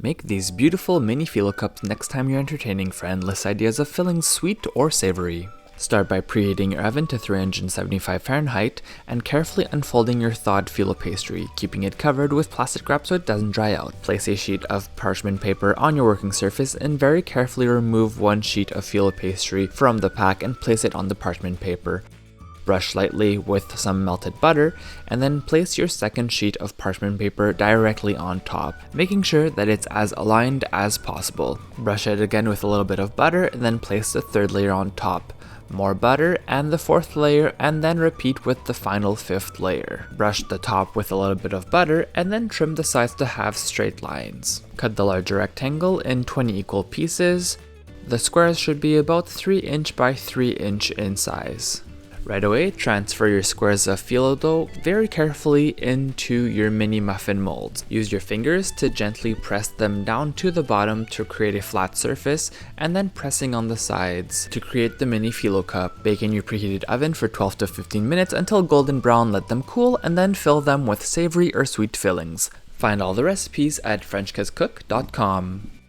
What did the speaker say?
Make these beautiful mini phyllo cups next time you're entertaining friendless ideas of fillings sweet or savory. Start by preheating your oven to 375 Fahrenheit and carefully unfolding your thawed phyllo pastry, keeping it covered with plastic wrap so it doesn't dry out. Place a sheet of parchment paper on your working surface and very carefully remove one sheet of phyllo pastry from the pack and place it on the parchment paper. Brush lightly with some melted butter, and then place your second sheet of parchment paper directly on top, making sure that it's as aligned as possible. Brush it again with a little bit of butter, and then place the third layer on top. More butter, and the fourth layer, and then repeat with the final fifth layer. Brush the top with a little bit of butter, and then trim the sides to have straight lines. Cut the larger rectangle in 20 equal pieces. The squares should be about 3 inch by 3 inch in size. Right away, transfer your squares of phyllo dough very carefully into your mini muffin molds. Use your fingers to gently press them down to the bottom to create a flat surface, and then pressing on the sides to create the mini phyllo cup. Bake in your preheated oven for 12 to 15 minutes until golden brown, let them cool, and then fill them with savory or sweet fillings. Find all the recipes at FrenchKizCook.com.